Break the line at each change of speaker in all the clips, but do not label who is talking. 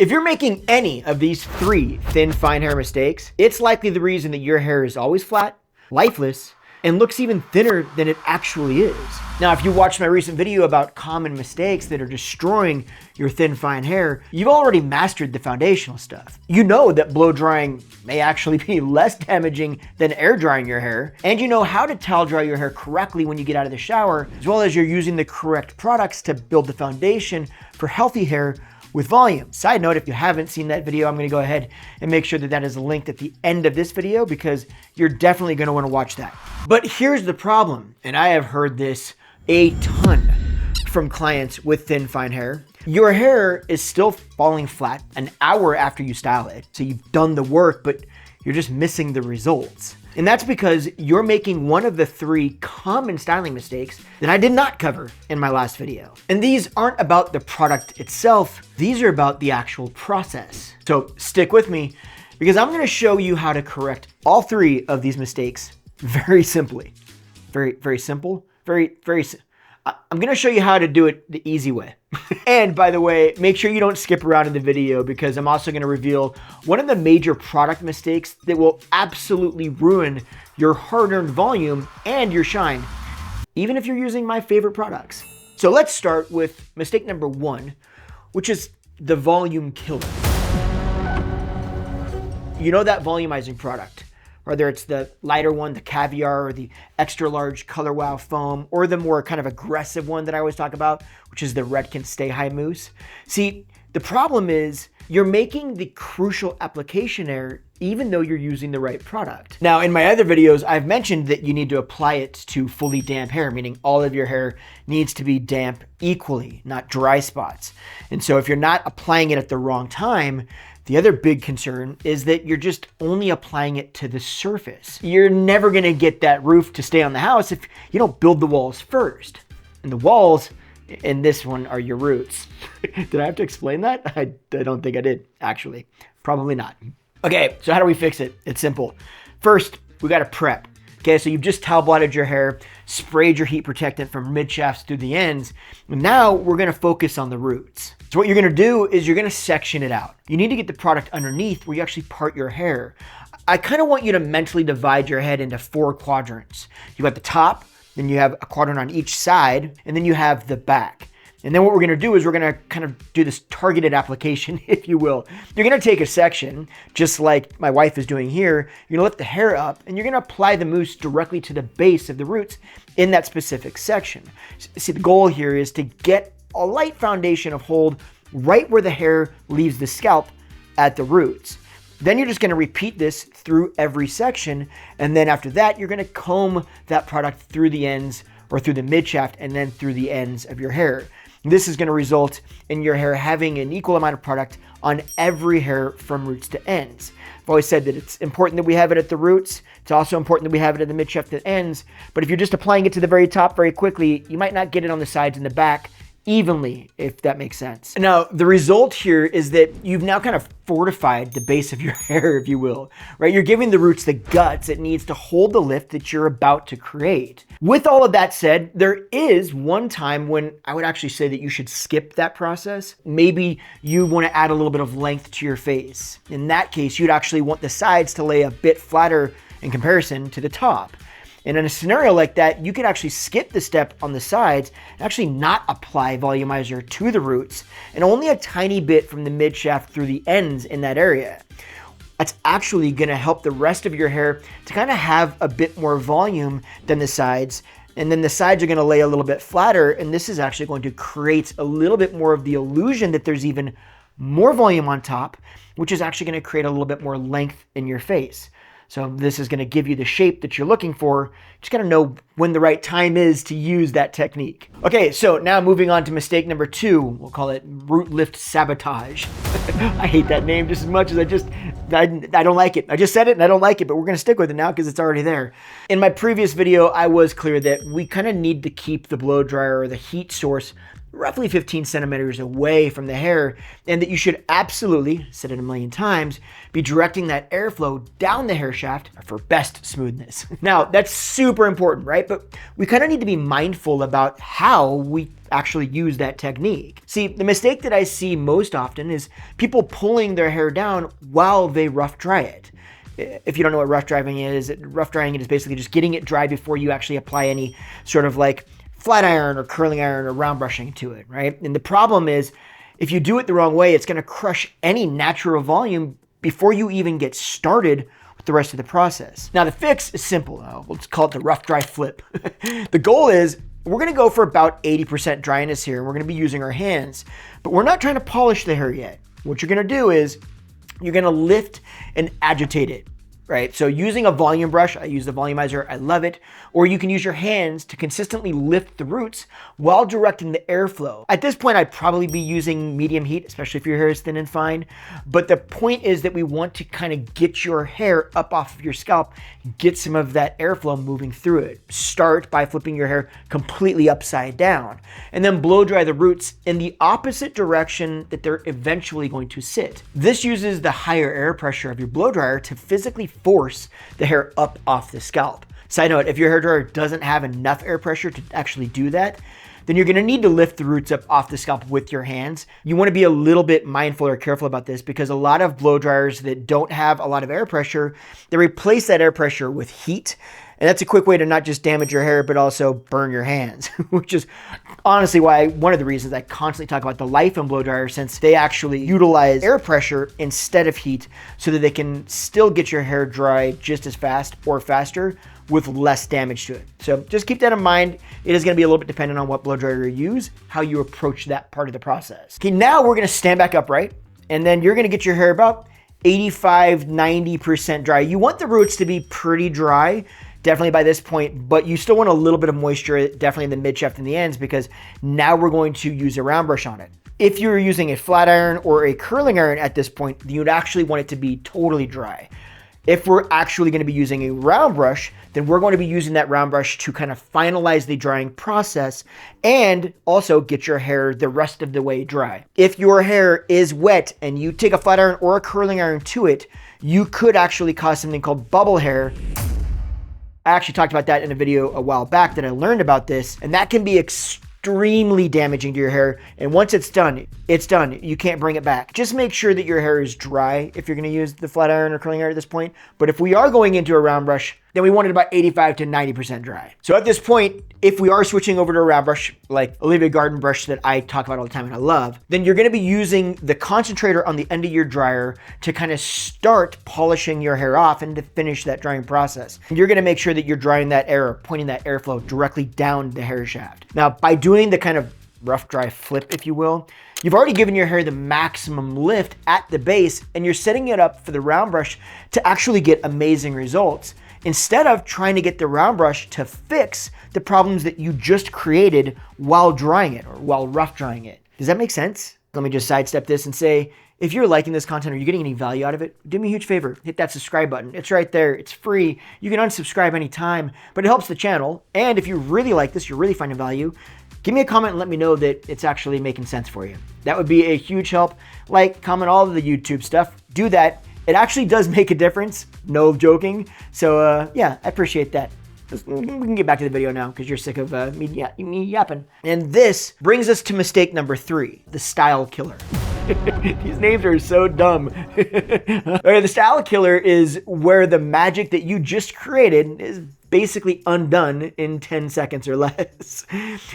If you're making any of these 3 thin, fine hair mistakes, it's likely the reason that your hair is always flat, lifeless, and looks even thinner than it actually is. Now, if you watched my recent video about common mistakes that are destroying your thin, fine hair, you've already mastered the foundational stuff. You know that blow drying may actually be less damaging than air drying your hair, and you know how to towel dry your hair correctly when you get out of the shower, as well as you're using the correct products to build the foundation for healthy hair with volume. Side note, if you haven't seen that video, I'm gonna go ahead and make sure that that is linked at the end of this video because you're definitely gonna wanna watch that. But here's the problem, and I have heard this a ton from clients with thin, fine hair. Your hair is still falling flat an hour after you style it. So you've done the work, but you're just missing the results. And that's because you're making one of the 3 common styling mistakes that I did not cover in my last video. And these aren't about the product itself, these are about the actual process. So stick with me because I'm gonna show you how to correct all 3 of these mistakes very simply. Very simple, I'm gonna show you how to do it the easy way. And by the way, make sure you don't skip around in the video because I'm also gonna reveal one of the major product mistakes that will absolutely ruin your hard-earned volume and your shine, even if you're using my favorite products. So let's start with mistake number 1, which is the volume killer. You know that volumizing product, whether it's the lighter one, the caviar, or the extra large Color Wow foam, or the more kind of aggressive one that I always talk about, which is the Redken Stay High Mousse. See, the problem is you're making the crucial application error even though you're using the right product. Now, in my other videos, I've mentioned that you need to apply it to fully damp hair, meaning all of your hair needs to be damp equally, not dry spots. And so if you're not applying it at the wrong time, the other big concern is that you're just only applying it to the surface. You're never gonna get that roof to stay on the house if you don't build the walls first. And the walls in this one are your roots. Did I have to explain that? I don't think I did, actually. Probably not. Okay, so how do we fix it? It's simple. First, we gotta prep. Okay, so you've just towel blotted your hair, sprayed your heat protectant from mid shafts through the ends. And now we're gonna focus on the roots. So what you're gonna do is you're gonna section it out. You need to get the product underneath where you actually part your hair. I kind of want you to mentally divide your head into 4 quadrants. You got the top, then you have a quadrant on each side, and then you have the back. And then what we're gonna do is we're gonna kind of do this targeted application, if you will. You're gonna take a section, just like my wife is doing here. You're gonna lift the hair up and you're gonna apply the mousse directly to the base of the roots in that specific section. See, the goal here is to get a light foundation of hold right where the hair leaves the scalp at the roots. Then you're just gonna repeat this through every section. And then after that, you're gonna comb that product through the ends or through the mid shaft and then through the ends of your hair. This is gonna result in your hair having an equal amount of product on every hair from roots to ends. I've always said that it's important that we have it at the roots. It's also important that we have it at the mid shaft and ends. But if you're just applying it to the very top very quickly, you might not get it on the sides and the back evenly, if that makes sense. Now, the result here is that you've now kind of fortified the base of your hair, if you will, right? You're giving the roots the guts it needs to hold the lift that you're about to create. With all of that said, there is one time when I would actually say that you should skip that process. Maybe you want to add a little bit of length to your face. In that case, you'd actually want the sides to lay a bit flatter in comparison to the top. And in a scenario like that, you could actually skip the step on the sides and actually not apply volumizer to the roots and only a tiny bit from the mid shaft through the ends in that area. That's actually gonna help the rest of your hair to kind of have a bit more volume than the sides. And then the sides are gonna lay a little bit flatter. And this is actually going to create a little bit more of the illusion that there's even more volume on top, which is actually gonna create a little bit more length in your face. So this is gonna give you the shape that you're looking for. You just gotta know when the right time is to use that technique. Okay, so now moving on to mistake number 2, we'll call it root lift sabotage. I hate that name just as much as I don't like it. I just said it and I don't like it, but we're gonna stick with it now because it's already there. In my previous video, I was clear that we kind of need to keep the blow dryer or the heat source roughly 15 centimeters away from the hair, and that you should absolutely, said it a million times, be directing that airflow down the hair shaft for best smoothness. Now, that's super important, right? But we kind of need to be mindful about how we actually use that technique. See, the mistake that I see most often is people pulling their hair down while they rough dry it. If you don't know what rough drying it is basically just getting it dry before you actually apply any sort of like flat iron or curling iron or round brushing to it, right? And the problem is, if you do it the wrong way, it's gonna crush any natural volume before you even get started with the rest of the process. Now the fix is simple. Let's call it the rough dry flip. The goal is, we're gonna go for about 80% dryness here, and we're gonna be using our hands, but we're not trying to polish the hair yet. What you're gonna do is, you're gonna lift and agitate it, right? So using a volume brush, I use the volumizer, I love it, or you can use your hands to consistently lift the roots while directing the airflow. At this point, I'd probably be using medium heat, especially if your hair is thin and fine, but the point is that we want to kind of get your hair up off of your scalp, get some of that airflow moving through it. Start by flipping your hair completely upside down, and then blow dry the roots in the opposite direction that they're eventually going to sit. This uses the higher air pressure of your blow dryer to physically force the hair up off the scalp. Side note, if your hairdryer doesn't have enough air pressure to actually do that, then you're gonna need to lift the roots up off the scalp with your hands. You wanna be a little bit mindful or careful about this, because a lot of blow dryers that don't have a lot of air pressure, they replace that air pressure with heat. And that's a quick way to not just damage your hair, but also burn your hands, which is honestly one of the reasons I constantly talk about the Lifeless blow dryer, since they actually utilize air pressure instead of heat so that they can still get your hair dry just as fast or faster with less damage to it. So just keep that in mind. It is gonna be a little bit dependent on what blow dryer you use, how you approach that part of the process. Okay, now we're gonna stand back upright, and then you're gonna get your hair about 85, 90% dry. You want the roots to be pretty dry, definitely by this point, but you still want a little bit of moisture, definitely in the mid shaft and the ends, because now we're going to use a round brush on it. If you're using a flat iron or a curling iron at this point, you'd actually want it to be totally dry. If we're actually going to be using a round brush, then we're going to be using that round brush to kind of finalize the drying process and also get your hair the rest of the way dry. If your hair is wet and you take a flat iron or a curling iron to it, you could actually cause something called bubble hair. I actually talked about that in a video a while back that I learned about this, and that can be extremely damaging to your hair. And once it's done, it's done. You can't bring it back. Just make sure that your hair is dry if you're going to use the flat iron or curling iron at this point. But if we are going into a round brush, then we want it about 85 to 90% dry. So at this point, if we are switching over to a round brush, like Olivia Garden brush that I talk about all the time and I love, then you're gonna be using the concentrator on the end of your dryer to kind of start polishing your hair off and to finish that drying process. And you're gonna make sure that you're drying that air, or pointing that airflow directly down the hair shaft. Now, by doing the kind of rough dry flip, if you will, you've already given your hair the maximum lift at the base, and you're setting it up for the round brush to actually get amazing results, instead of trying to get the round brush to fix the problems that you just created while drying it or while rough drying it. Does that make sense? Let me just sidestep this and say, if you're liking this content or you're getting any value out of it, do me a huge favor, hit that subscribe button. It's right there, it's free. You can unsubscribe anytime, but it helps the channel. And if you really like this, you're really finding value, give me a comment and let me know that it's actually making sense for you. That would be a huge help. Like, comment, all of the YouTube stuff, do that. It actually does make a difference, no joking. So yeah, I appreciate that. We can get back to the video now because you're sick of me yapping. And this brings us to mistake number 3, the style killer. These names are so dumb. Okay, the style killer is where the magic that you just created is basically undone in 10 seconds or less.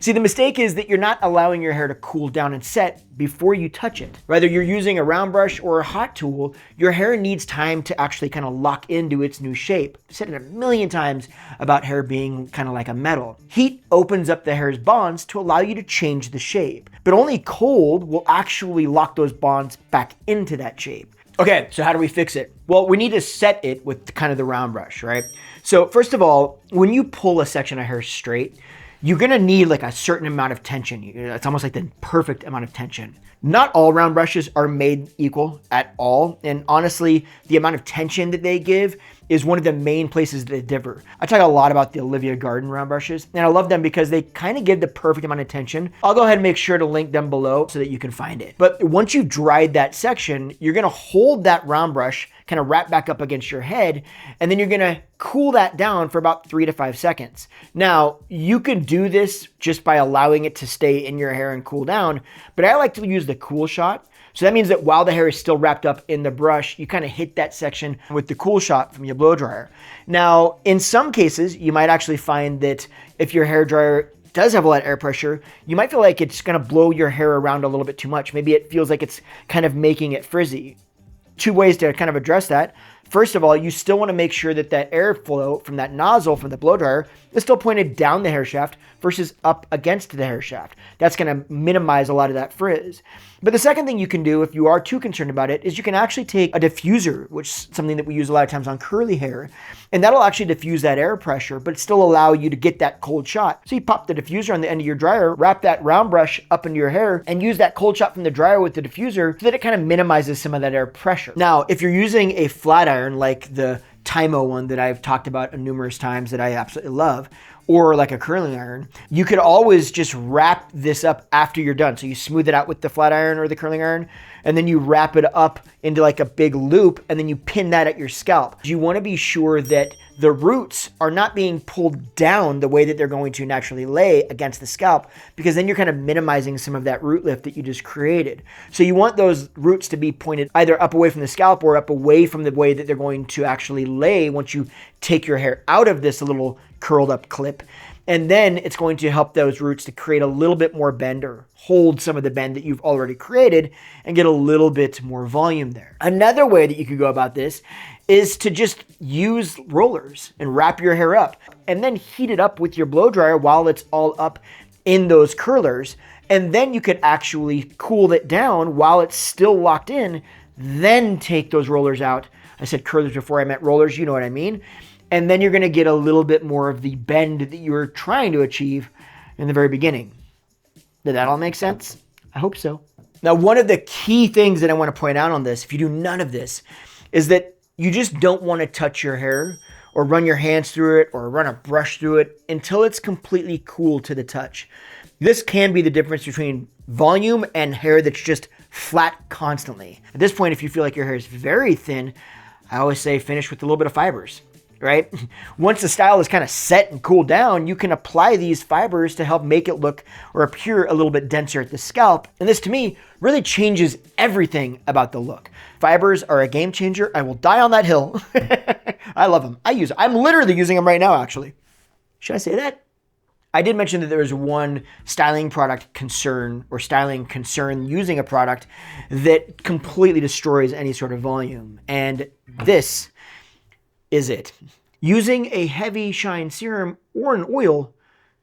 See, the mistake is that you're not allowing your hair to cool down and set before you touch it. Whether you're using a round brush or a hot tool, your hair needs time to actually kind of lock into its new shape. I've said it a million times about hair being kind of like a metal. Heat opens up the hair's bonds to allow you to change the shape, but only cold will actually lock those bonds back into that shape. Okay, so how do we fix it? Well, we need to set it with kind of the round brush, right? So first of all, when you pull a section of hair straight, you're gonna need like a certain amount of tension. It's almost like the perfect amount of tension. Not all round brushes are made equal at all. And honestly, the amount of tension that they give is one of the main places that they differ. I talk a lot about the Olivia Garden round brushes, and I love them because they kind of give the perfect amount of tension. I'll go ahead and make sure to link them below so that you can find it. But once you've dried that section, you're gonna hold that round brush kind of wrap back up against your head, and then you're gonna cool that down for about 3 to 5 seconds. Now, you can do this just by allowing it to stay in your hair and cool down, but I like to use the cool shot. So that means that while the hair is still wrapped up in the brush, you kind of hit that section with the cool shot from your blow dryer. Now, in some cases, you might actually find that if your hair dryer does have a lot of air pressure, you might feel like it's gonna blow your hair around a little bit too much. Maybe it feels like it's kind of making it frizzy. 2 ways to kind of address that. First of all, you still want to make sure that that airflow from that nozzle from the blow dryer is still pointed down the hair shaft versus up against the hair shaft. That's going to minimize a lot of that frizz. But the second thing you can do if you are too concerned about it is you can actually take a diffuser, which is something that we use a lot of times on curly hair, and that'll actually diffuse that air pressure, but still allow you to get that cold shot. So you pop the diffuser on the end of your dryer, wrap that round brush up into your hair, and use that cold shot from the dryer with the diffuser so that it kind of minimizes some of that air pressure. Now, if you're using a flat iron like the Tymo one that I've talked about numerous times that I absolutely love, or like a curling iron, you could always just wrap this up after you're done. So you smooth it out with the flat iron or the curling iron, and then you wrap it up into like a big loop, and then you pin that at your scalp. You want to be sure that the roots are not being pulled down the way that they're going to naturally lay against the scalp, because then you're kind of minimizing some of that root lift that you just created. So you want those roots to be pointed either up away from the scalp or up away from the way that they're going to actually lay once you take your hair out of this little curled up clip. And then it's going to help those roots to create a little bit more bend or hold some of the bend that you've already created and get a little bit more volume there. Another way that you could go about this is to just use rollers and wrap your hair up and then heat it up with your blow dryer while it's all up in those curlers. And then you could actually cool it down while it's still locked in, then take those rollers out. I said curlers before I meant rollers, you know what I mean. And then you're gonna get a little bit more of the bend that you were trying to achieve in the very beginning. Did that all make sense? I hope so. Now, one of the key things that I wanna point out on this, if you do none of this, is that you just don't wanna touch your hair or run your hands through it or run a brush through it until it's completely cool to the touch. This can be the difference between volume and hair that's just flat constantly. At this point, if you feel like your hair is very thin, I always say finish with a little bit of fibers. Right? Once the style is kind of set and cooled down, you can apply these fibers to help make it look or appear a little bit denser at the scalp. And this, to me, really changes everything about the look. Fibers are a game changer. I will die on that hill. I love them. I'm literally using them right now, actually. Should I say that? I did mention that there was one styling concern using a product that completely destroys any sort of volume. And this is it. Using a heavy shine serum or an oil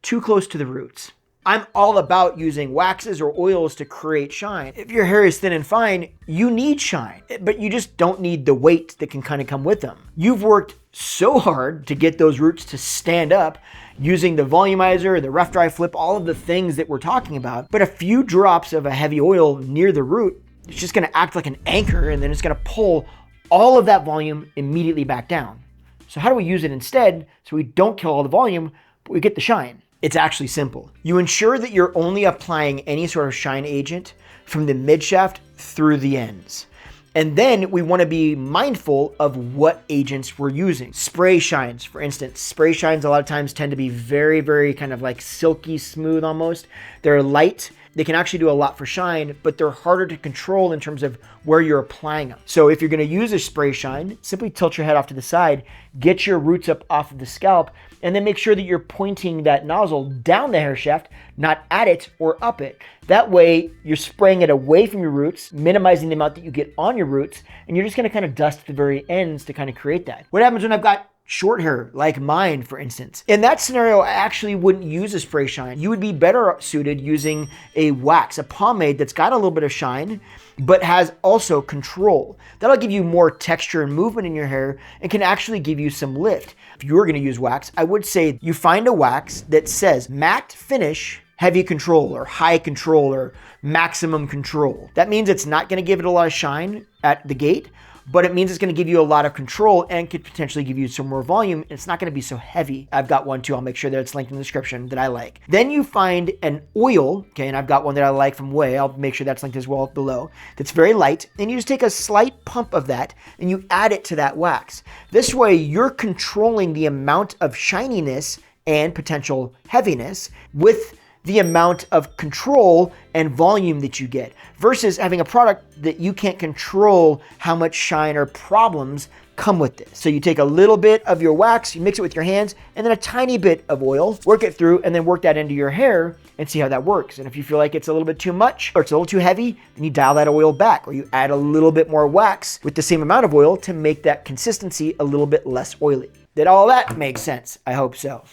too close to the roots. I'm all about using waxes or oils to create shine. If your hair is thin and fine, you need shine, but you just don't need the weight that can kind of come with them. You've worked so hard to get those roots to stand up using the volumizer, the rough dry flip, all of the things that we're talking about, but a few drops of a heavy oil near the root, it's just gonna act like an anchor, and then it's gonna pull all of that volume immediately back down. So how do we use it instead so we don't kill all the volume, but we get the shine? It's actually simple. You ensure that you're only applying any sort of shine agent from the mid shaft through the ends. And then we want to be mindful of what agents we're using. Spray shines, for instance. Spray shines a lot of times tend to be very, very kind of like silky smooth almost. They're light. They can actually do a lot for shine, but they're harder to control in terms of where you're applying them. So if you're going to use a spray shine, simply tilt your head off to the side, get your roots up off of the scalp, and then make sure that you're pointing that nozzle down the hair shaft, not at it or up it. That way, you're spraying it away from your roots, minimizing the amount that you get on your roots, and you're just going to kind of dust the very ends to kind of create that. What happens when I've got short hair, like mine, for instance? In that scenario, I actually wouldn't use a spray shine. You would be better suited using a wax, a pomade that's got a little bit of shine, but has also control. That'll give you more texture and movement in your hair and can actually give you some lift. If you were gonna use wax, I would say you find a wax that says matte finish, heavy control, or high control, or maximum control. That means it's not gonna give it a lot of shine at the gate, but it means it's going to give you a lot of control and could potentially give you some more volume. It's not going to be so heavy. I've got one too. I'll make sure that it's linked in the description that I like. Then you find an oil, okay, and I've got one that I like from Way. I'll make sure that's linked as well below. That's very light. And you just take a slight pump of that and you add it to that wax. This way you're controlling the amount of shininess and potential heaviness with the amount of control and volume that you get, versus having a product that you can't control how much shine or problems come with this. So you take a little bit of your wax, you mix it with your hands, and then a tiny bit of oil, work it through, and then work that into your hair and see how that works. And if you feel like it's a little bit too much or it's a little too heavy, then you dial that oil back, or you add a little bit more wax with the same amount of oil to make that consistency a little bit less oily. Did all that make sense? I hope so.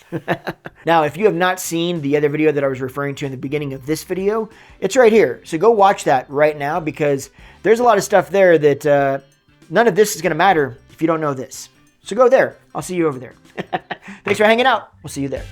Now, if you have not seen the other video that I was referring to in the beginning of this video, it's right here. So go watch that right now, because there's a lot of stuff there that none of this is going to matter if you don't know this. So go there. I'll see you over there. Thanks for hanging out. We'll see you there.